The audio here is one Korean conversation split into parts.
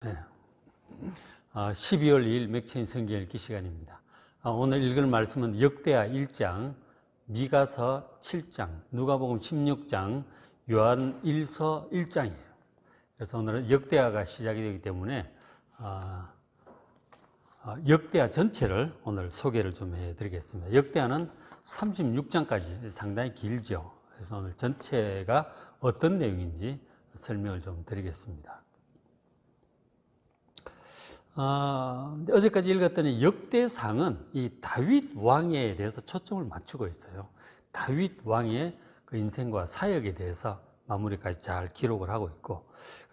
네. 12월 2일 맥체인 성경 읽기 시간입니다. 오늘 읽을 말씀은 역대하 1장, 미가서 7장, 누가복음 16장, 요한 1서 1장이에요. 그래서 오늘은 역대하가 시작이 되기 때문에 역대하 전체를 오늘 소개를 좀 해드리겠습니다. 역대하는 36장까지 상당히 길죠. 그래서 오늘 전체가 어떤 내용인지 설명을 좀 드리겠습니다. 어제까지 읽었더니 역대상은 이 다윗 왕에 대해서 초점을 맞추고 있어요. 다윗 왕의 그 인생과 사역에 대해서 마무리까지 잘 기록을 하고 있고,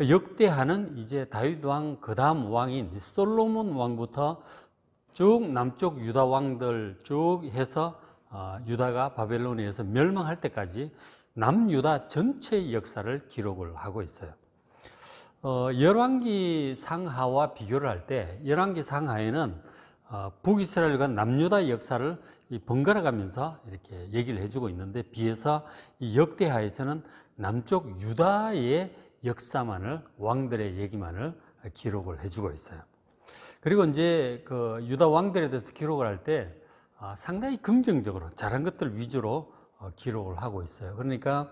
역대하는 이제 다윗 왕 그 다음 왕인 솔로몬 왕부터 쭉 남쪽 유다 왕들 쭉 해서 유다가 바벨론에 의해서 멸망할 때까지 남유다 전체의 역사를 기록을 하고 있어요. 열왕기 상하와 비교를 할 때 열왕기 상하에는 북이스라엘과 남유다의 역사를 번갈아 가면서 이렇게 얘기를 해주고 있는데, 비해서 이 역대하에서는 남쪽 유다의 역사만을, 왕들의 얘기만을 기록을 해주고 있어요. 그리고 이제 그 유다 왕들에 대해서 기록을 할 때 상당히 긍정적으로 잘한 것들 위주로 기록을 하고 있어요. 그러니까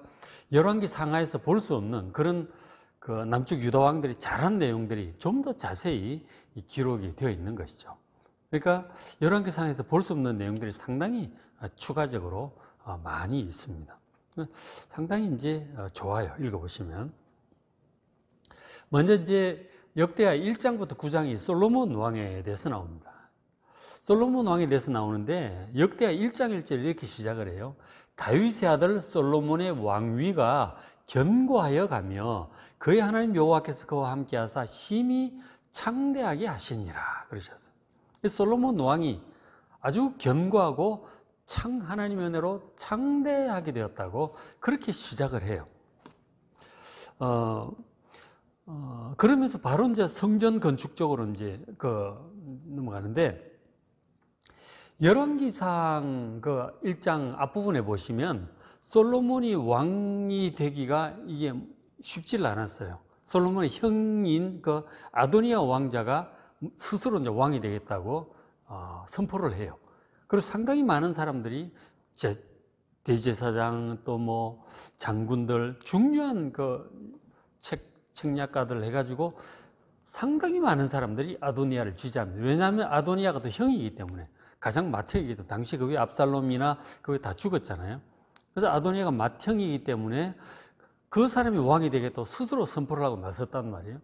열왕기 상하에서 볼 수 없는 그런 그 남쪽 유다 왕들이 잘한 내용들이 좀 더 자세히 기록이 되어 있는 것이죠. 그러니까 열왕기상에서 볼 수 없는 내용들이 상당히 추가적으로 많이 있습니다. 상당히 이제 좋아요. 읽어보시면. 먼저 이제 역대하 1장부터 9장이 솔로몬 왕에 대해서 나옵니다. 솔로몬 왕에 대해서 나오는데 역대하 1장 1절 이렇게 시작을 해요. 다윗의 아들 솔로몬의 왕위가 견고하여 가며 그의 하나님 여호와께서 그와 함께 하사 심히 창대하게 하시니라 그러셨어요. 솔로몬 왕이 아주 견고하고 하나님의 은혜로 창대하게 되었다고 그렇게 시작을 해요. 그러면서 바로 이제 성전 건축 쪽으로 이제 넘어가는데, 열왕기상 그 1장 앞부분에 보시면 솔로몬이 왕이 되기가 이게 쉽지 않았어요. 솔로몬의 형인 그 아도니아 왕자가 스스로 이제 왕이 되겠다고 선포를 해요. 그리고 상당히 많은 사람들이 대제사장 또 뭐 장군들 중요한 그 책략가들 해가지고 상당히 많은 사람들이 아도니아를 지지합니다. 왜냐하면 아도니아가 또 형이기 때문에, 가장 맏형이기 때문에, 당시 그 위에 압살롬이나 그 위에 다 죽었잖아요. 그래서 아도니아가 맏형이기 때문에 그 사람이 왕이 되겠다고 스스로 선포를 하고 나섰단 말이에요.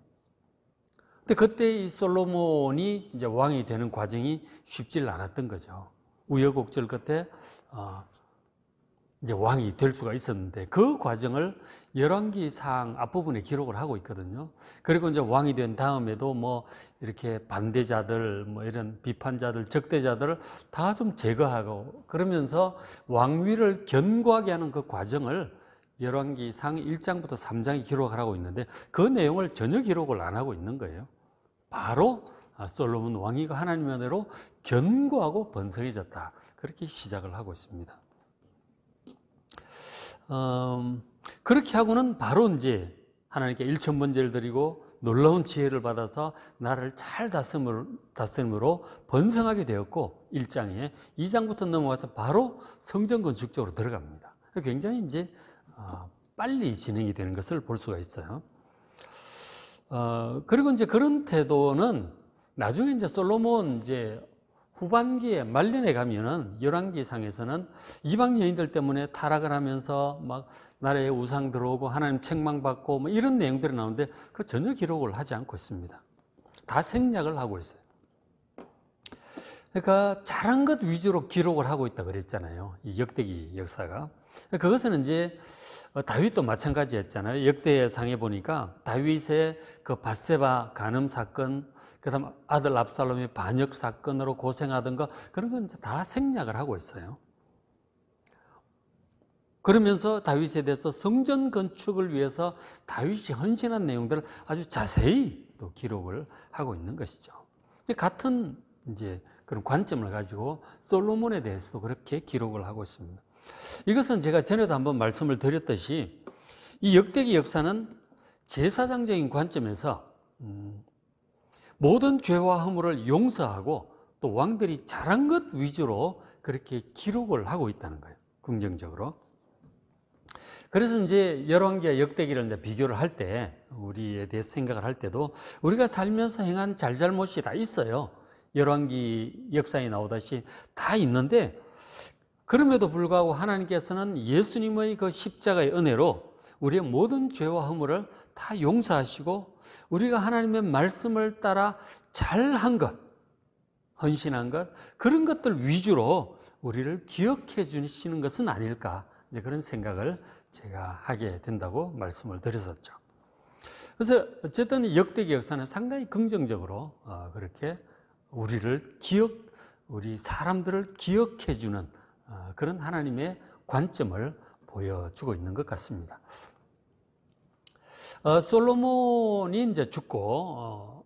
근데 그때 이 솔로몬이 이제 왕이 되는 과정이 쉽지 않았던 거죠. 우여곡절 끝에 이제 왕이 될 수가 있었는데, 그 과정을 열왕기상 앞부분에 기록을 하고 있거든요. 그리고 이제 왕이 된 다음에도 뭐 이렇게 반대자들, 뭐 이런 비판자들, 적대자들을 다 좀 제거하고 그러면서 왕위를 견고하게 하는 그 과정을 열왕기상 1장부터 3장이 기록을 하고 있는데, 그 내용을 전혀 기록을 안 하고 있는 거예요. 바로 솔로몬 왕위가 하나님의 은혜로 견고하고 번성해졌다, 그렇게 시작을 하고 있습니다. 그렇게 하고는 바로 이제 하나님께 일천번제를 드리고 놀라운 지혜를 받아서 나라를 잘 다스림으로 번성하게 되었고, 1장에 2장부터 넘어가서 바로 성전 건축 쪽으로 들어갑니다. 굉장히 이제 빨리 진행이 되는 것을 볼 수가 있어요. 그리고 이제 그런 태도는 나중에 이제 솔로몬 이제 후반기에 말년에 가면은 열왕기상에서는 이방 여인들 때문에 타락을 하면서 막 나라에 우상 들어오고 하나님 책망받고 뭐 이런 내용들이 나오는데, 그 전혀 기록을 하지 않고 있습니다. 다 생략을 하고 있어요. 그러니까 잘한 것 위주로 기록을 하고 있다 그랬잖아요, 이 역대기 역사가. 그것은 이제 다윗도 마찬가지였잖아요. 역대상에 보니까 다윗의 그 밧세바 간음 사건, 그다음 아들 압살롬의 반역 사건으로 고생하던 거, 그런 건 다 생략을 하고 있어요. 그러면서 다윗에 대해서 성전 건축을 위해서 다윗이 헌신한 내용들을 아주 자세히 또 기록을 하고 있는 것이죠. 같은 이제 그런 관점을 가지고 솔로몬에 대해서도 그렇게 기록을 하고 있습니다. 이것은 제가 전에도 한번 말씀을 드렸듯이 이 역대기 역사는 제사장적인 관점에서 모든 죄와 허물을 용서하고 또 왕들이 잘한 것 위주로 그렇게 기록을 하고 있다는 거예요. 긍정적으로. 그래서 이제 열왕기와 역대기를 이제 비교를 할 때, 우리에 대해서 생각을 할 때도 우리가 살면서 행한 잘잘못이 다 있어요. 열왕기 역사에 나오듯이 다 있는데, 그럼에도 불구하고 하나님께서는 예수님의 그 십자가의 은혜로 우리의 모든 죄와 허물을 다 용서하시고, 우리가 하나님의 말씀을 따라 잘한 것, 헌신한 것, 그런 것들 위주로 우리를 기억해 주시는 것은 아닐까, 이제 그런 생각을 제가 하게 된다고 말씀을 드렸었죠. 그래서 어쨌든 역대기 역사는 상당히 긍정적으로 그렇게 우리 사람들을 기억해 주는 그런 하나님의 관점을 보여주고 있는 것 같습니다. 솔로몬이 이제 죽고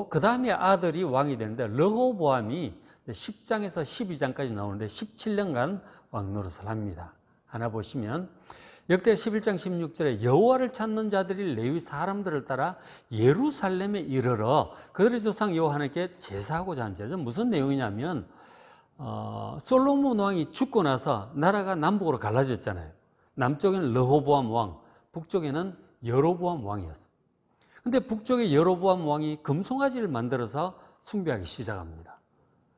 그 다음에 아들이 왕이 되는데, 르호보암이 10장에서 12장까지 나오는데 17년간 왕 노릇을 합니다. 하나 보시면 역대 11장 16절에 여호와를 찾는 자들이 레위 사람들을 따라 예루살렘에 이르러 그들의 조상 여호와 하나님께 제사하고자 한 자죠. 무슨 내용이냐면 솔로몬 왕이 죽고 나서 나라가 남북으로 갈라졌잖아요. 남쪽에는 르호보암 왕, 북쪽에는 여로보암 왕이었어요. 근데 북쪽의 여로보암 왕이 금송아지를 만들어서 숭배하기 시작합니다.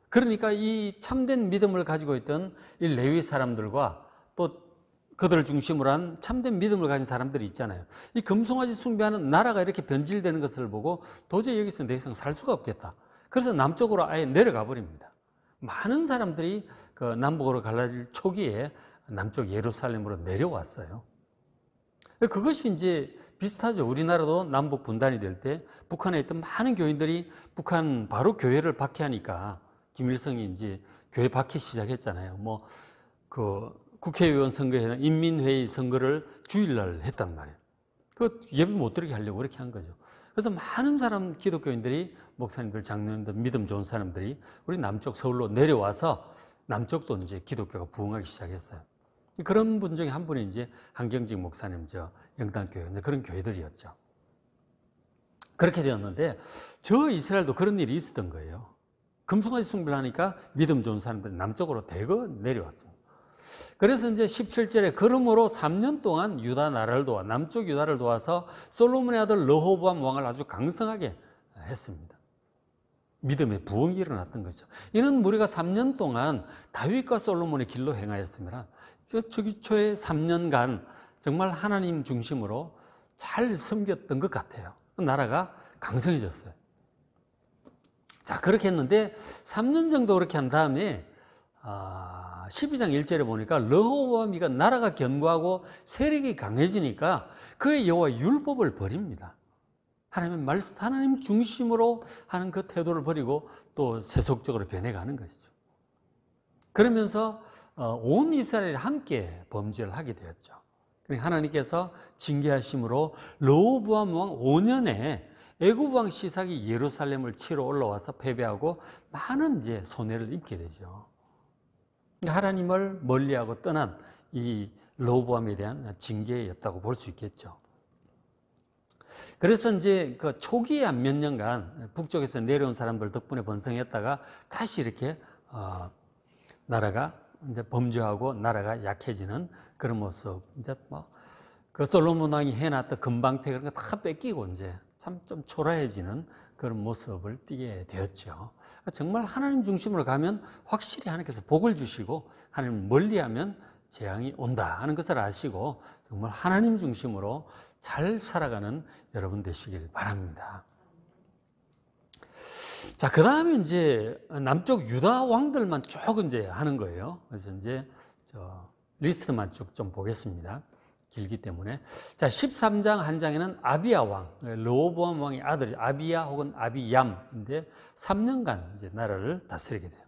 그러니까 이 참된 믿음을 가지고 있던 이 레위 사람들과 또 그들을 중심으로 한 참된 믿음을 가진 사람들이 있잖아요. 이 금송아지 숭배하는 나라가 이렇게 변질되는 것을 보고 도저히 여기서 더 이상 살 수가 없겠다. 그래서 남쪽으로 아예 내려가 버립니다. 많은 사람들이 그 남북으로 갈라질 초기에 남쪽 예루살렘으로 내려왔어요. 그것이 이제 비슷하죠. 우리나라도 남북 분단이 될 때 북한에 있던 많은 교인들이 북한 바로 교회를 박해하니까 김일성이 이제 교회 박해 시작했잖아요. 국회의원 선거에는 인민회의 선거를 주일날 했단 말이에요. 그 예배 못 드리게 하려고 그렇게 한 거죠. 그래서 많은 기독교인들이, 목사님들, 장로님들, 믿음 좋은 사람들이 우리 남쪽 서울로 내려와서 남쪽도 이제 기독교가 부흥하기 시작했어요. 그런 분 중에 한 분이 이제 한경직 목사님, 영단교회, 그런 교회들이었죠. 그렇게 되었는데, 저 이스라엘도 그런 일이 있었던 거예요. 금송아지 숭배를 하니까 믿음 좋은 사람들이 남쪽으로 대거 내려왔습니다. 그래서 이제 17절에 그러므로 3년 동안 유다 나라를 도와, 남쪽 유다를 도와서 솔로몬의 아들 르호보암 왕을 아주 강성하게 했습니다. 믿음의 부흥이 일어났던 거죠. 이는 무리가 3년 동안 다윗과 솔로몬의 길로 행하였습니다. 초기초의 3년간 정말 하나님 중심으로 잘 섬겼던 것 같아요. 나라가 강성해졌어요. 자, 그렇게 했는데 3년 정도 그렇게 한 다음에 12장 1절에 보니까 르호보암이가 나라가 견고하고 세력이 강해지니까 그의 여호와 율법을 버립니다. 하나님 중심으로 하는 그 태도를 버리고 또 세속적으로 변해가는 것이죠. 그러면서 온 이스라엘이 함께 범죄를 하게 되었죠. 하나님께서 징계하심으로 르호보암 왕 5년에 애굽 왕 시삭이 예루살렘을 치러 올라와서 패배하고 많은 이제 손해를 입게 되죠. 하나님을 멀리하고 떠난 이 르호보암에 대한 징계였다고 볼 수 있겠죠. 그래서 이제 그 초기에 한 몇 년간 북쪽에서 내려온 사람들 덕분에 번성했다가 다시 이렇게 나라가 이제 범죄하고 나라가 약해지는 그런 모습. 이제 그 솔로몬 왕이 해놨던 금방패 그런 거 다 뺏기고 이제 참 좀 초라해지는 그런 모습을 띠게 되었죠. 정말 하나님 중심으로 가면 확실히 하나님께서 복을 주시고 하나님 멀리하면 재앙이 온다 하는 것을 아시고 정말 하나님 중심으로 잘 살아가는 여러분 되시길 바랍니다. 자, 그 다음에 이제 남쪽 유다 왕들만 쭉 이제 하는 거예요. 그래서 이제 리스트만 쭉 좀 보겠습니다. 길기 때문에. 자, 13장 한 장에는 아비야 왕, 르호보암 왕의 아들이 아비야 혹은 아비얌인데 3년간 이제 나라를 다스리게 돼요.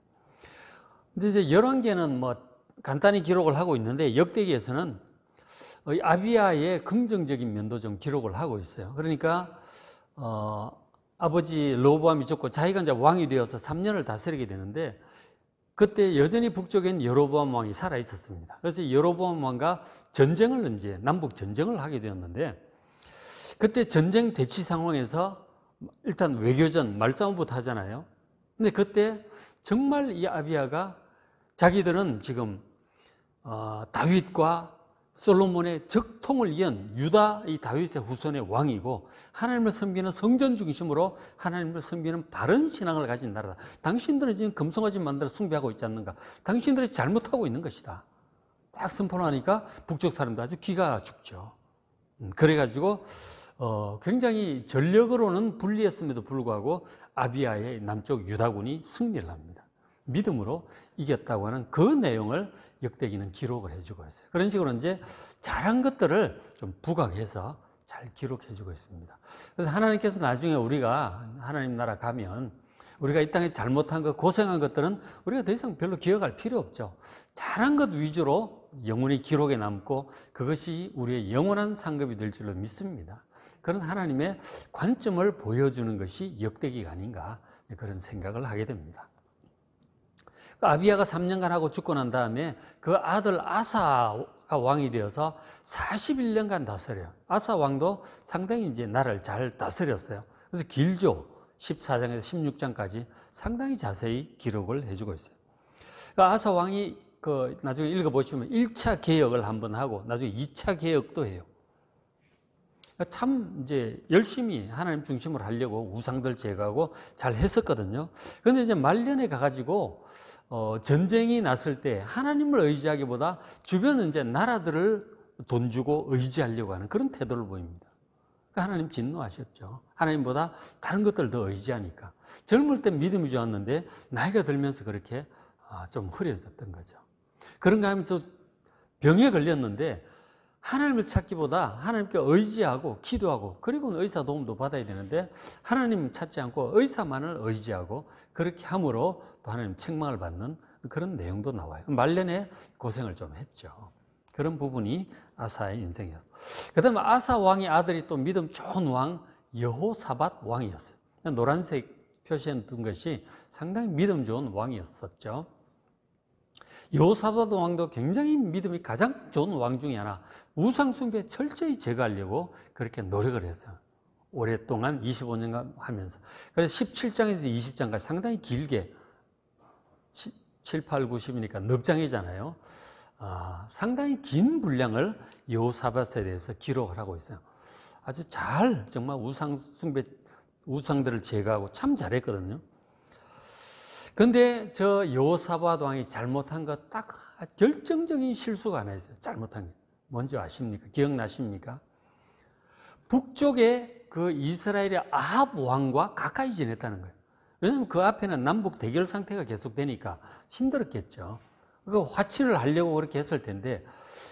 근데 이제 열왕기에는 간단히 기록을 하고 있는데 역대기에서는 아비야의 긍정적인 면도 좀 기록을 하고 있어요. 그러니까 아버지 르호보암이 죽고 자기가 이제 왕이 되어서 3년을 다스리게 되는데 그때 여전히 북쪽엔 여로보암 왕이 살아 있었습니다. 그래서 여로보암 왕과 전쟁을 이제 남북 전쟁을 하게 되었는데 그때 전쟁 대치 상황에서 일단 외교전 말싸움부터 하잖아요. 근데 그때 정말 이 아비야가 자기들은 지금 다윗과 솔로몬의 적통을 이은 유다 이 다윗의 후손의 왕이고 하나님을 섬기는 성전 중심으로 하나님을 섬기는 바른 신앙을 가진 나라다. 당신들은 지금 금송아지 만들어 숭배하고 있지 않는가? 당신들이 잘못하고 있는 것이다. 딱 선포하니까 북쪽 사람도 아주 기가 죽죠. 그래가지고 굉장히 전력으로는 불리했음에도 불구하고 아비야의 남쪽 유다군이 승리를 합니다. 믿음으로 이겼다고 하는 그 내용을 역대기는 기록을 해주고 있어요. 그런 식으로 이제 잘한 것들을 좀 부각해서 잘 기록해주고 있습니다. 그래서 하나님께서 나중에 우리가 하나님 나라 가면 우리가 이 땅에 잘못한 것, 고생한 것들은 우리가 더 이상 별로 기억할 필요 없죠. 잘한 것 위주로 영원히 기록에 남고 그것이 우리의 영원한 상급이 될 줄로 믿습니다. 그런 하나님의 관점을 보여주는 것이 역대기가 아닌가 그런 생각을 하게 됩니다. 아비야가 3년간 하고 죽고 난 다음에 그 아들 아사가 왕이 되어서 41년간 다스려요. 아사 왕도 상당히 이제 나라를 잘 다스렸어요. 그래서 길죠. 14장에서 16장까지 상당히 자세히 기록을 해주고 있어요. 아사 왕이 나중에 읽어보시면 1차 개혁을 한번 하고 나중에 2차 개혁도 해요. 참 이제 열심히 하나님 중심으로 하려고 우상들 제거하고 잘 했었거든요. 그런데 이제 말년에 가가지고 전쟁이 났을 때 하나님을 의지하기보다 주변 이제 나라들을 돈 주고 의지하려고 하는 그런 태도를 보입니다. 하나님 진노하셨죠. 하나님보다 다른 것들을 더 의지하니까. 젊을 때 믿음이 좋았는데 나이가 들면서 그렇게 좀 흐려졌던 거죠. 그런가 하면 또 병에 걸렸는데 하나님을 찾기보다 하나님께 의지하고 기도하고 그리고 의사 도움도 받아야 되는데 하나님 찾지 않고 의사만을 의지하고 그렇게 함으로 또 하나님 책망을 받는 그런 내용도 나와요. 말년에 고생을 좀 했죠. 그런 부분이 아사의 인생이었어요. 그 다음에 아사 왕의 아들이 또 믿음 좋은 왕 여호사밧 왕이었어요. 노란색 표시해 둔 것이 상당히 믿음 좋은 왕이었었죠. 여호사밧 왕도 굉장히 믿음이 가장 좋은 왕 중에 하나, 우상 숭배 철저히 제거하려고 그렇게 노력을 했어요. 오랫동안 25년간 하면서. 그래서 17장에서 20장까지 상당히 길게 7, 8, 90이니까 넉 장이잖아요. 상당히 긴 분량을 여호사밧에 대해서 기록을 하고 있어요. 아주 잘 정말 우상 숭배 우상들을 제거하고 참 잘했거든요. 그런데 저 여호사밧 왕이 잘못한 거 딱 결정적인 실수가 하나 있어요. 잘못한 게 뭔지 아십니까? 기억나십니까? 북쪽에 그 이스라엘의 아합 왕과 가까이 지냈다는 거예요. 왜냐하면 그 앞에는 남북 대결 상태가 계속되니까 힘들었겠죠. 그 화친을 하려고 그렇게 했을 텐데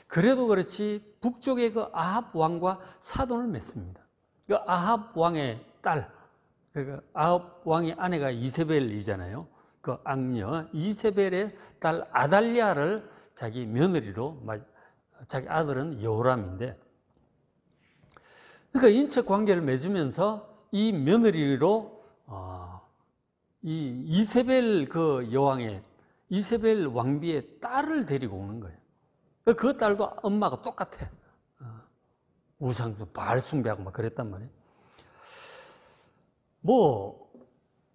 그래도 그렇지 북쪽의 그 아합 왕과 사돈을 맺습니다. 그 아합 왕의 딸, 그 아합 왕의 아내가 이세벨이잖아요. 그 악녀 이세벨의 딸 아달랴를 자기 며느리로, 자기 아들은 여호람인데, 그러니까 인척 관계를 맺으면서 이 며느리로 이 이세벨 그 여왕의 이세벨 왕비의 딸을 데리고 오는 거예요. 그 딸도 엄마가 똑같아. 우상 바알 숭배하고 막 그랬단 말이에요.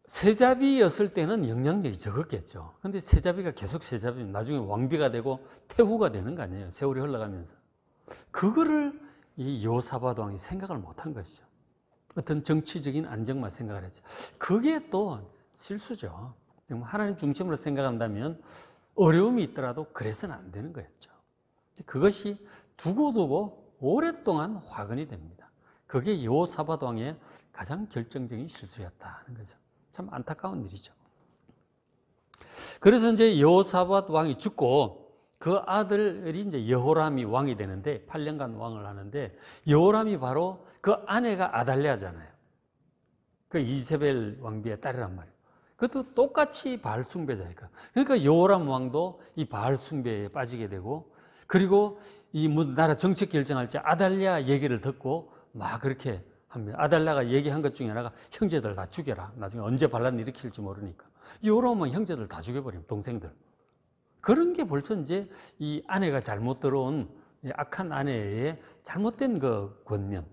세자비였을 때는 영향력이 적었겠죠. 근데 세자비가 계속 세자비면 나중에 왕비가 되고 태후가 되는 거 아니에요. 세월이 흘러가면서. 그거를 이 여호사밧 왕이 생각을 못한 것이죠. 어떤 정치적인 안정만 생각을 했죠. 그게 또 실수죠. 하나님 중심으로 생각한다면 어려움이 있더라도 그래서는 안 되는 거였죠. 그것이 두고두고 오랫동안 화근이 됩니다. 그게 여호사밧 왕의 가장 결정적인 실수였다는 거죠. 참 안타까운 일이죠. 그래서 이제 여호사밧 왕이 죽고 그 아들이 이제 여호람이 왕이 되는데 8년간 왕을 하는데, 여호람이 바로 그 아내가 아달랴잖아요. 그 이세벨 왕비의 딸이란 말이에요. 그것도 똑같이 바알 숭배자니까. 그러니까 여호람 왕도 이 바알 숭배에 빠지게 되고, 그리고 이 나라 정책 결정할 때 아달랴 얘기를 듣고 막 그렇게 합니다. 아달랴가 얘기한 것 중에 하나가 형제들 다 죽여라. 나중에 언제 반란 일으킬지 모르니까. 여호람은 형제들 다 죽여버리면 동생들. 그런 게 벌써 이제 이 아내가 잘못 들어온 악한 아내의 잘못된 그 권면,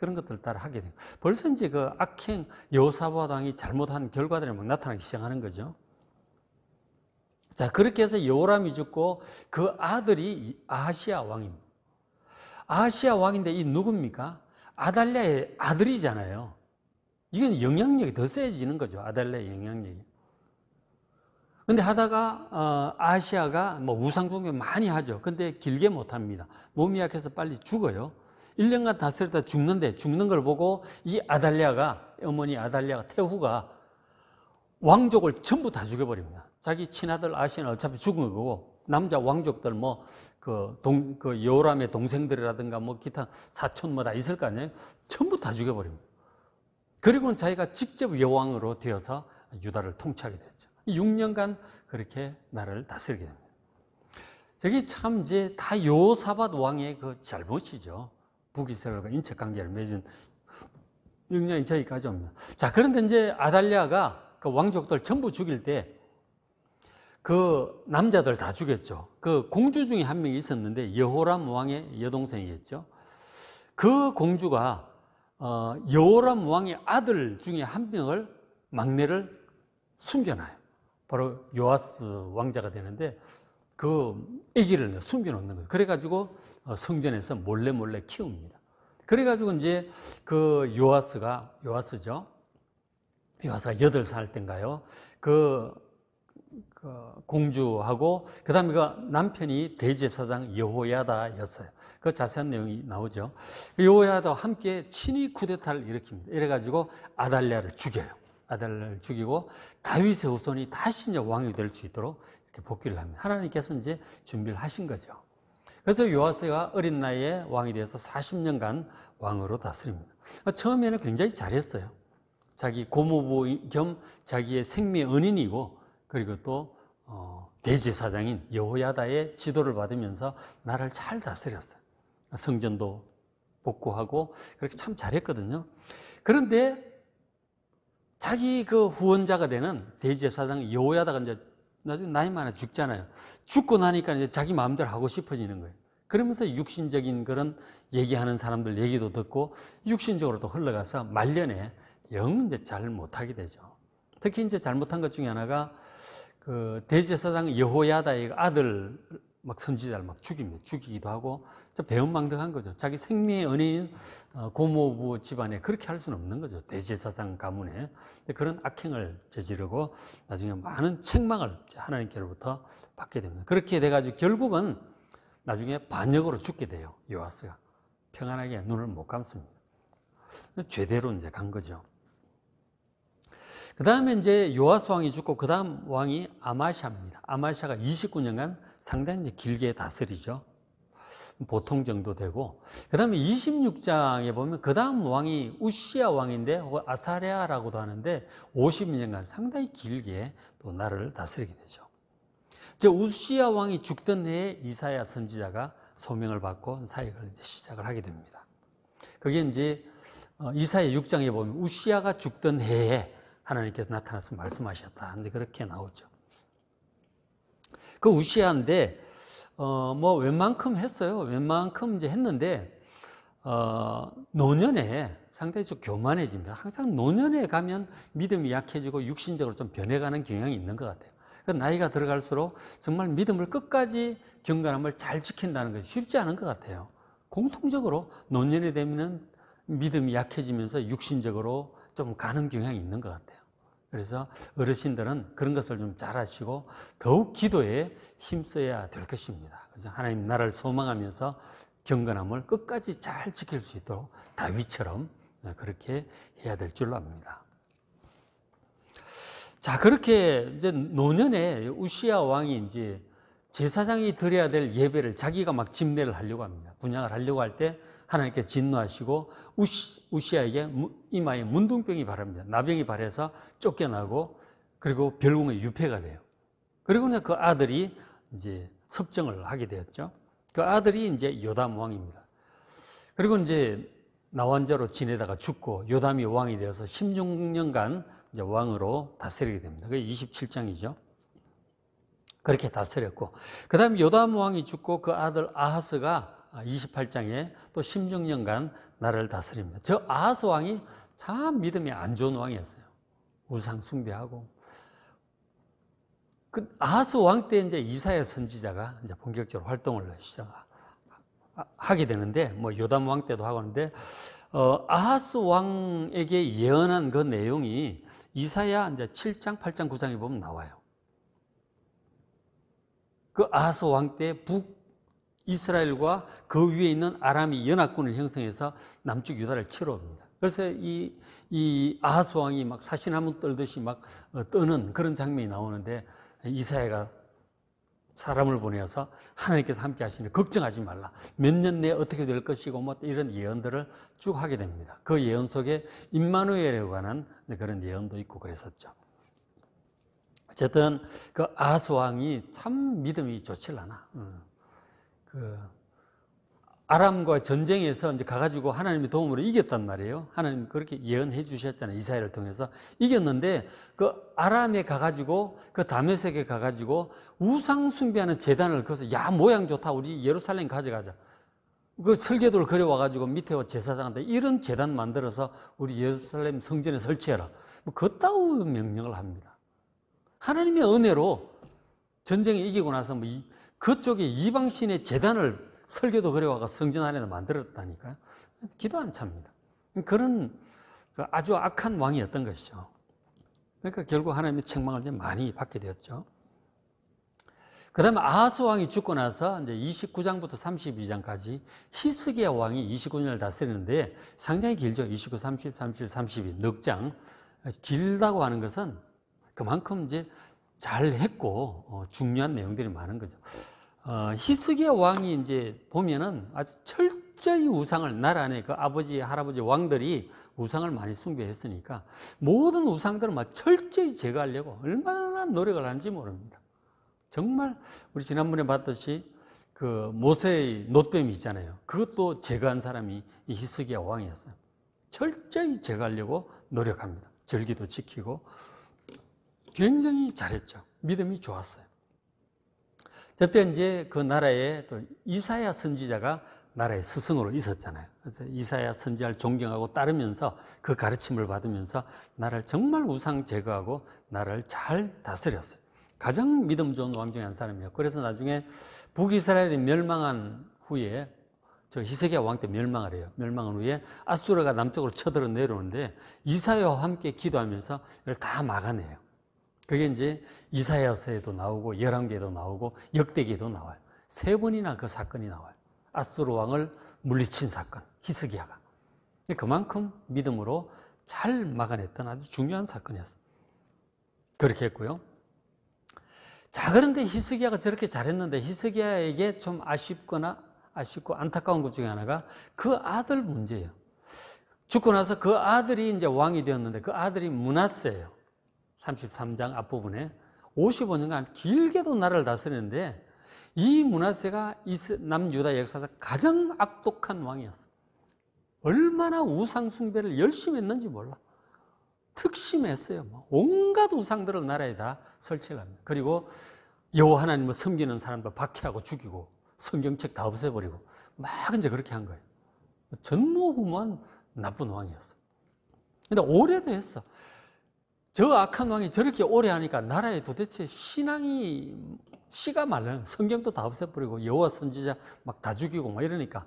그런 것들을 따라 하게 돼요. 벌써 이제 그 악행 여호사밧 왕이 잘못한 결과들이 막 나타나기 시작하는 거죠. 자, 그렇게 해서 여호람이 죽고 그 아들이 아하시야 왕입니다. 아하시야 왕인데 이 누굽니까? 아달랴의 아들이잖아요. 이건 영향력이 더 세지는 거죠. 아달랴의 영향력이. 근데 하다가 아하시야가 뭐 우상숭배 많이 하죠. 근데 길게 못 합니다. 몸이 약해서 빨리 죽어요. 1년간 다스렸다 죽는데, 죽는 걸 보고 이 아달랴가, 어머니 아달랴가, 태후가 왕족을 전부 다 죽여버립니다. 자기 친아들 아시아는 어차피 죽은 거고, 남자 왕족들 그 여호람의 동생들이라든가 뭐 기타 사촌 뭐 다 있을 거 아니에요? 전부 다 죽여버립니다. 그리고는 자기가 직접 여왕으로 되어서 유다를 통치하게 됐죠. 6년간 그렇게 나라를 다스리게 됩니다. 저게 참 이제 다 여호사밧 왕의 그 잘못이죠. 북이스라엘과 인척 관계를 맺은 영향이 저기까지 옵니다. 자, 그런데 이제 아달랴가 그 왕족들 전부 죽일 때 그 남자들 다 죽였죠. 그 공주 중에 한 명이 있었는데 여호람 왕의 여동생이겠죠. 그 공주가 여호람 왕의 아들 중에 한 명을 막내를 숨겨놔요. 바로 요아스 왕자가 되는데 그 아기를 숨겨놓는 거예요. 그래가지고 성전에서 몰래 키웁니다. 그래가지고 이제 그 요아스가 8살 때인가요? 그 공주하고 그 다음에 그 남편이 대제사장 여호야다였어요. 그 자세한 내용이 나오죠. 여호야다와 함께 친위 쿠데타를 일으킵니다. 이래가지고 아달랴를 죽여요. 아달랴를 죽이고 다윗의 후손이 다시 이제 왕이 될 수 있도록 이렇게 복귀를 합니다. 하나님께서 이제 준비를 하신 거죠. 그래서 요아스가 어린 나이에 왕이 되어서 40년간 왕으로 다스립니다. 처음에는 굉장히 잘했어요. 자기 고모부 겸 자기의 생명의 은인이고, 그리고 또 대제사장인 여호야다의 지도를 받으면서 나라를 잘 다스렸어요. 성전도 복구하고 그렇게 참 잘했거든요. 그런데 자기 그 후원자가 되는 대제사장 여호야다가 이제 나중에 나이 많아 죽잖아요. 죽고 나니까 이제 자기 마음대로 하고 싶어지는 거예요. 그러면서 육신적인 그런 얘기하는 사람들 얘기도 듣고 육신적으로도 흘러가서 말년에 영 이제 잘 못하게 되죠. 특히 이제 잘못한 것 중에 하나가 그 대제사장 여호야다의 아들 막 선지자를 막 죽입니다. 죽이기도 하고 배은망덕한 거죠. 자기 생명의 은인인 고모부 집안에 그렇게 할 수는 없는 거죠. 대제사장 가문에. 그런 악행을 저지르고 나중에 많은 책망을 하나님께로부터 받게 됩니다. 그렇게 돼가지고 결국은 나중에 반역으로 죽게 돼요. 요아스가 평안하게 눈을 못 감습니다. 죄대로 이제 간 거죠. 그 다음에 이제 요아스 왕이 죽고 그 다음 왕이 아마샤입니다. 아마샤가 29년간 상당히 이제 길게 다스리죠. 보통 정도 되고, 그 다음에 26장에 보면 그 다음 왕이 우시야 왕인데 혹은 아사랴라고도 하는데 52년간 상당히 길게 또 나라를 다스리게 되죠. 이제 우시야 왕이 죽던 해에 이사야 선지자가 소명을 받고 사역을 이제 시작을 하게 됩니다. 그게 이제 이사야 6장에 보면 우시야가 죽던 해에 하나님께서 나타나서 말씀하셨다. 이제 그렇게 나오죠. 그 우시야인데, 뭐 웬만큼 했어요. 웬만큼 이제 했는데, 노년에 상당히 좀 교만해집니다. 항상 노년에 가면 믿음이 약해지고 육신적으로 좀 변해가는 경향이 있는 것 같아요. 나이가 들어갈수록 정말 믿음을 끝까지 경건함을 잘 지킨다는 것이 쉽지 않은 것 같아요. 공통적으로 노년에 되면 믿음이 약해지면서 육신적으로 좀 가는 경향이 있는 것 같아요. 그래서 어르신들은 그런 것을 좀 잘 아시고 더욱 기도에 힘써야 될 것입니다. 그래서 하나님 나라를 소망하면서 경건함을 끝까지 잘 지킬 수 있도록 다윗처럼 그렇게 해야 될 줄로 압니다. 자, 그렇게 이제 노년에 우시야 왕이 이제 제사장이 드려야 될 예배를 자기가 막 집례를 하려고 합니다. 분양을 하려고 할 때 하나님께 진노하시고 우시야에게 이마에 문둥병이 발합니다. 나병이 발해서 쫓겨나고 그리고 결국은 유폐가 돼요. 그리고 그 아들이 이제 섭정을 하게 되었죠. 그 아들이 이제 요담 왕입니다. 그리고 이제 나환자로 지내다가 죽고 요담이 왕이 되어서 16년간 이제 왕으로 다스리게 됩니다. 그게 27장이죠. 그렇게 다스렸고, 그 다음에 요담 왕이 죽고 그 아들 아하스가 28장에 또 16년간 나라를 다스립니다. 저 아하스 왕이 참 믿음이 안 좋은 왕이었어요. 우상 숭배하고. 그 아하스 왕 때 이제 이사야 선지자가 이제 본격적으로 활동을 시작하게 되는데, 뭐 요담 왕 때도 하고 하는데, 아하스 왕에게 예언한 그 내용이 이사야 이제 7장, 8장, 9장에 보면 나와요. 그 아하스 왕 때 북이스라엘과 그 위에 있는 아람이 연합군을 형성해서 남쪽 유다를 치러 옵니다. 그래서 이 아하스 왕이 막 사시나무 떨듯이 막 떠는 그런 장면이 나오는데, 이사야가 사람을 보내서 하나님께서 함께 하시니 걱정하지 말라. 몇 년 내에 어떻게 될 것이고 뭐 이런 예언들을 쭉 하게 됩니다. 그 예언 속에 임마누엘에 관한 그런 예언도 있고 그랬었죠. 어쨌든 그 아하스 왕이 참 믿음이 좋질 않아. 그 아람과 전쟁에서 이제 가가지고 하나님의 도움으로 이겼단 말이에요. 하나님 그렇게 예언해 주셨잖아요. 이사야를 통해서 이겼는데 그 아람에 가가지고 그 다메섹에 가가지고 우상 숭배하는 제단을 그어서 야 모양 좋다 우리 예루살렘 가져가자. 그 설계도를 그려와가지고 밑에 제사장한테 이런 제단 만들어서 우리 예루살렘 성전에 설치해라. 뭐 그따위 명령을 합니다. 하나님의 은혜로 전쟁에 이기고 나서 뭐 그쪽에 이방신의 제단을 설계도 그려와가 성전 안에다 만들었다니까요. 기도 안 찹니다. 그런 아주 악한 왕이었던 것이죠. 그러니까 결국 하나님의 책망을 좀 많이 받게 되었죠. 그 다음에 아하스 왕이 죽고 나서 이제 29장부터 32장까지 히스기야 왕이 29년을 다스리는데 상당히 길죠. 29, 30, 31, 32, 넉 장. 길다고 하는 것은 그만큼 이제 잘 했고 중요한 내용들이 많은 거죠. 히스기야 왕이 이제 보면은 아주 철저히 우상을 나라 안에 그 아버지, 할아버지 왕들이 우상을 많이 숭배했으니까 모든 우상들을 막 철저히 제거하려고 얼마나 노력을 하는지 모릅니다. 정말 우리 지난번에 봤듯이 그 모세의 놋뱀이 있잖아요. 그것도 제거한 사람이 이 히스기야 왕이었어요. 철저히 제거하려고 노력합니다. 절기도 지키고 굉장히 잘했죠. 믿음이 좋았어요. 그때 이제 그 나라에 또 이사야 선지자가 나라의 스승으로 있었잖아요. 그래서 이사야 선지자를 존경하고 따르면서 그 가르침을 받으면서 나라를 정말 우상 제거하고 나라를 잘 다스렸어요. 가장 믿음 좋은 왕 중에 한 사람이었고, 그래서 나중에 북이스라엘이 멸망한 후에 저 히스기야 왕 때 멸망을 해요. 멸망한 후에 아수르가 남쪽으로 쳐들어 내려오는데 이사야와 함께 기도하면서 이걸 다 막아내요. 그게 이제 이사야서에도 나오고 열왕기에도 나오고 역대기에도 나와요. 3번이나 그 사건이 나와요. 아수르 왕을 물리친 사건, 히스기야가. 그만큼 믿음으로 잘 막아냈던 아주 중요한 사건이었어요. 그렇게 했고요. 자, 그런데 히스기야가 저렇게 잘했는데 히스기야에게 좀 아쉽고 안타까운 것 중에 하나가 그 아들 문제예요. 죽고 나서 그 아들이 이제 왕이 되었는데 그 아들이 므낫세예요. 33장 앞부분에 55년간 길게도 나라를 다스리는데 이 므낫세가 남유다 역사에서 가장 악독한 왕이었어요. 얼마나 우상 숭배를 열심히 했는지 몰라. 특심했어요. 온갖 우상들을 나라에 다 설치를 합니다. 그리고 여호와 하나님을 섬기는 사람들 박해하고 죽이고 성경책 다 없애버리고 막 이제 그렇게 한 거예요. 전무후무한 나쁜 왕이었어. 근데 오래도 했어. 저 악한 왕이 저렇게 오래 하니까 나라에 도대체 씨가 말라요. 성경도 다 없애버리고 여호와 선지자 막 다 죽이고 막 이러니까.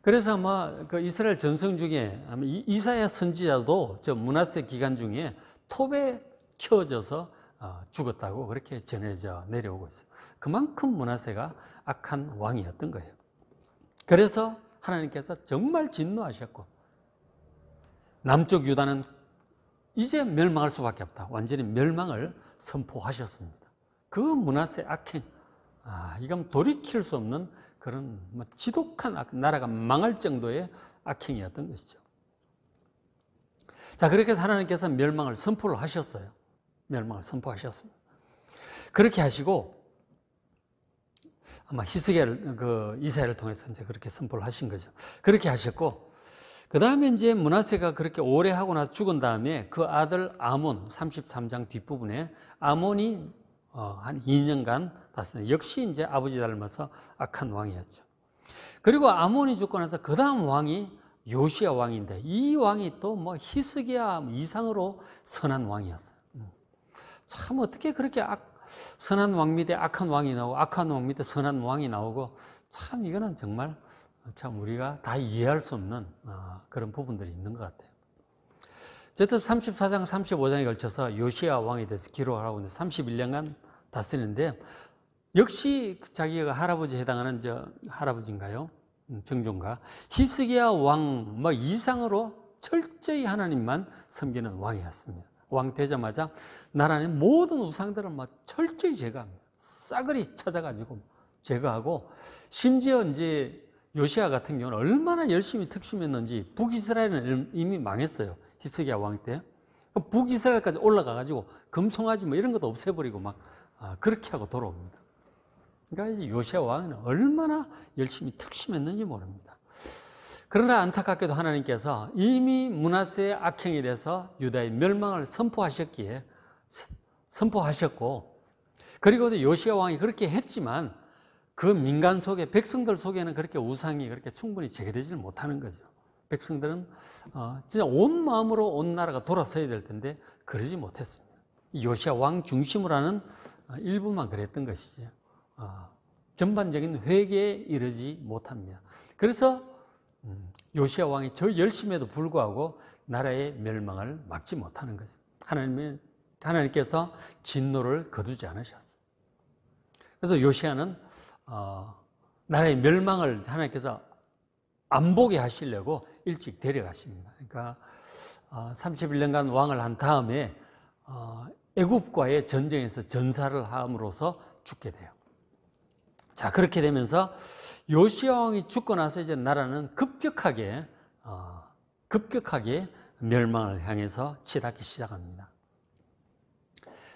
그래서 아마 그 이스라엘 전성 중에 이사야 선지자도 저 므낫세 기간 중에 톱에 키워져서 죽었다고 그렇게 전해져 내려오고 있어요. 그만큼 므낫세가 악한 왕이었던 거예요. 그래서 하나님께서 정말 진노하셨고 남쪽 유다는 이제 멸망할 수밖에 없다. 완전히 멸망을 선포하셨습니다. 그 므낫세 악행, 이건 돌이킬 수 없는 그런 지독한 나라가 망할 정도의 악행이었던 것이죠. 자, 그렇게 해서 하나님께서 멸망을 선포를 하셨어요. 멸망을 선포하셨습니다. 그렇게 하시고 아마 히스기야를 이사야를 통해서 이제 그렇게 선포를 하신 거죠. 그렇게 하셨고 그 다음에 이제 므낫세가 그렇게 오래 하고 나서 죽은 다음에 그 아들 아몬 33장 뒷부분에 아몬이 한 2년간 다스렸어요. 역시 이제 아버지 닮아서 악한 왕이었죠. 그리고 아몬이 죽고 나서 그 다음 왕이 요시야 왕인데, 이 왕이 또 뭐 히스기야 이상으로 선한 왕이었어요. 참 어떻게 그렇게 선한 왕 밑에 악한 왕이 나오고 악한 왕 밑에 선한 왕이 나오고, 참 이거는 정말 참 우리가 다 이해할 수 없는 그런 부분들이 있는 것 같아요. 어쨌든 34장, 35장에 걸쳐서 요시야 왕에 대해서 기록을 하고 있는데 31년간 다스리는데, 역시 자기가 할아버지에 해당하는 할아버지인가요? 정조인가? 히스기야 왕 뭐 이상으로 철저히 하나님만 섬기는 왕이었습니다. 왕 되자마자 나라의 모든 우상들을 막 철저히 제거합니다. 싸그리 찾아가지고 제거하고, 심지어 이제 요시야 같은 경우는 얼마나 열심히 특심했는지 북이스라엘은 이미 망했어요. 히스기야 왕 때. 북이스라엘까지 올라가가지고 금송아지 뭐 이런 것도 없애버리고 막 그렇게 하고 돌아옵니다. 그러니까 이제 요시야 왕은 얼마나 열심히 특심했는지 모릅니다. 그러나 안타깝게도 하나님께서 이미 므낫세의 악행에 대해서 유다의 멸망을 선포하셨고, 그리고 요시야 왕이 그렇게 했지만 그 민간 속에, 백성들 속에는 그렇게 우상이 그렇게 충분히 제거되지는 못하는 거죠. 백성들은 진짜 온 마음으로 온 나라가 돌아서야 될 텐데 그러지 못했습니다. 요시야 왕 중심으로 하는 일부만 그랬던 것이죠. 전반적인 회개에 이르지 못합니다. 그래서 요시야 왕이 저 열심에도 불구하고 나라의 멸망을 막지 못하는 거죠. 하나님께서 진노를 거두지 않으셨어요. 그래서 요시야는 나라의 멸망을 하나님께서 안 보게 하시려고 일찍 데려가십니다. 그러니까 31년간 왕을 한 다음에 애굽과의 전쟁에서 전사를 함으로써 죽게 돼요. 자, 그렇게 되면서 요시야 왕이 죽고 나서 이제 나라는 급격하게 멸망을 향해서 치닫기 시작합니다.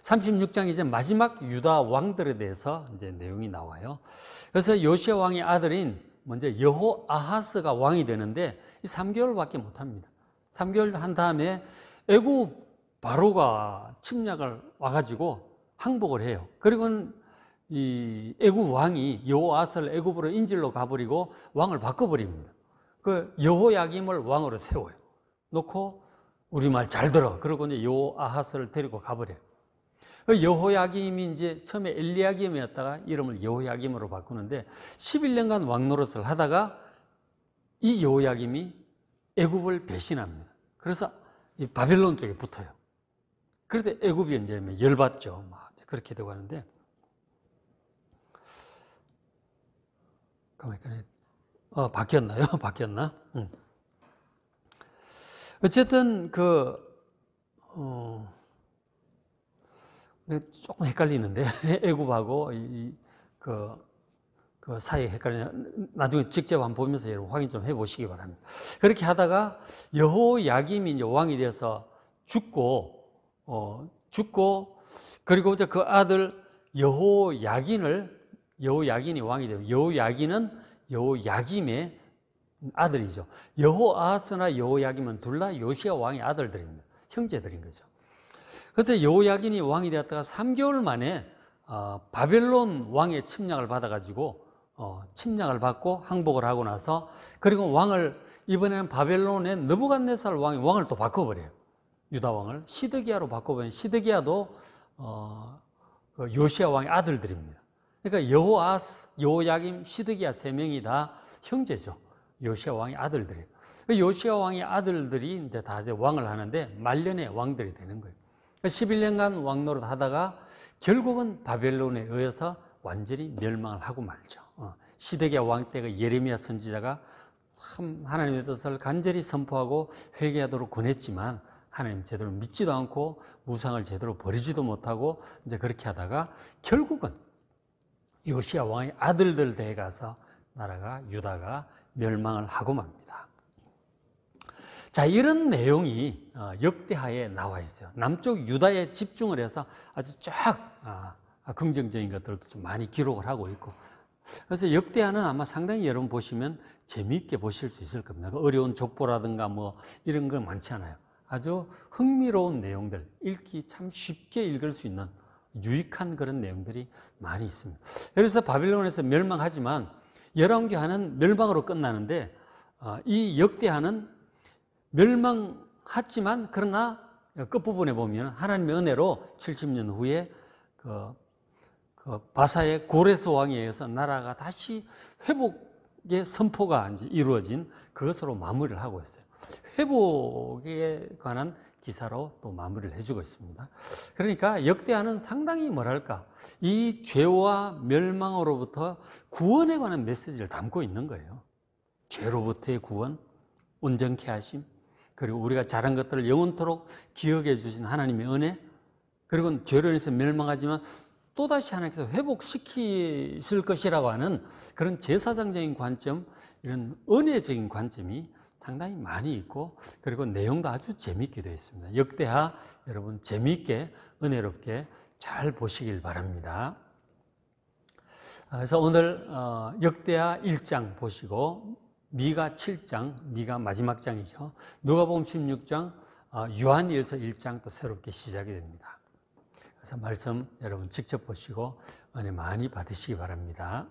36장 이제 마지막 유다 왕들에 대해서 이제 내용이 나와요. 그래서 요시야 왕의 아들인 먼저 여호아하스가 왕이 되는데 3개월밖에 못 합니다. 3개월 한 다음에 애굽 바로가 침략을 와가지고 항복을 해요. 그리고 이 애굽 왕이 여호아하스를 애굽으로 인질로 가버리고 왕을 바꿔버립니다. 그 여호야김을 왕으로 세워요. 놓고 우리 말 잘 들어. 그러고 이제 여호아하스를 데리고 가버려요. 그 여호야김이 이제 처음에 엘리야김이었다가 이름을 여호야김으로 바꾸는데 11년간 왕노릇을 하다가 이 여호야김이 애굽을 배신합니다. 그래서 이 바벨론 쪽에 붙어요. 그런데 애굽이 이제 열받죠. 막 그렇게 되고 하는데, 바뀌었나요? 바뀌었나? 어쨌든 조금 헷갈리는데 애굽하고 그 사이에 헷갈리냐, 나중에 직접 한번 보면서 여러분 확인 좀 해보시기 바랍니다. 그렇게 하다가 여호야김이 이제 왕이 되어서 죽고 그리고 이제 그 아들 여호야긴이 왕이 되고, 여호야긴은 여호야김의 아들이죠. 여호아하스나 여호야김은 둘 다 요시야 왕의 아들들입니다. 형제들인 거죠. 그래서 여호야긴이 왕이 되었다가 3개월 만에 바벨론 왕의 침략을 받아가지고 침략을 받고 항복을 하고 나서, 그리고 왕을 이번에는 바벨론의 느부갓네살 왕이 왕을 또 바꿔버려요. 유다 왕을 시드기야로 바꿔버린, 시드기야도 요시야 왕의 아들들입니다. 그러니까 여호아스, 여호야김, 시드기야 3명이 다 형제죠. 요시야 왕의 아들들이에요. 요시야 왕의 아들들이 이제 다 이제 왕을 하는데 말년의 왕들이 되는 거예요. 11년간 왕노릇 하다가 결국은 바벨론에 의해서 완전히 멸망을 하고 말죠. 시드기야 왕 때 그 예레미야 선지자가 참 하나님의 뜻을 간절히 선포하고 회개하도록 권했지만 하나님 제대로 믿지도 않고 우상을 제대로 버리지도 못하고 이제 그렇게 하다가 결국은 요시야 왕의 아들들 대에 가서 나라가, 유다가 멸망을 하고 맙니다. 자, 이런 내용이 역대하에 나와 있어요. 남쪽 유다에 집중을 해서 아주 쫙 긍정적인 것들도 좀 많이 기록을 하고 있고, 그래서 역대하는 아마 상당히 여러분 보시면 재미있게 보실 수 있을 겁니다. 어려운 족보라든가 뭐 이런 거 많지 않아요. 아주 흥미로운 내용들, 읽기 참 쉽게 읽을 수 있는 유익한 그런 내용들이 많이 있습니다. 그래서 바빌론에서 멸망하지만 열왕기하는 멸망으로 끝나는데 이 역대하는 멸망하지만 그러나 끝부분에 보면 하나님의 은혜로 70년 후에 그 바사의 고레스 왕에 의해서 나라가 다시 회복의 선포가 이제 이루어진 그것으로 마무리를 하고 있어요. 회복에 관한 기사로 또 마무리를 해주고 있습니다. 그러니까 역대하는 상당히 뭐랄까 이 죄와 멸망으로부터 구원에 관한 메시지를 담고 있는 거예요. 죄로부터의 구원, 온전케 하심, 그리고 우리가 잘한 것들을 영원토록 기억해 주신 하나님의 은혜, 그리고 죄로 인해서 멸망하지만 또다시 하나님께서 회복시키실 것이라고 하는 그런 제사장적인 관점, 이런 은혜적인 관점이 상당히 많이 있고, 그리고 내용도 아주 재미있게 되어 있습니다. 역대하 여러분 재미있게 은혜롭게 잘 보시길 바랍니다. 그래서 오늘 역대하 1장 보시고 미가 7장, 미가 마지막 장이죠. 누가복음 16장, 요한일서 1장 또 새롭게 시작이 됩니다. 그래서 말씀 여러분 직접 보시고 은혜 많이 받으시기 바랍니다.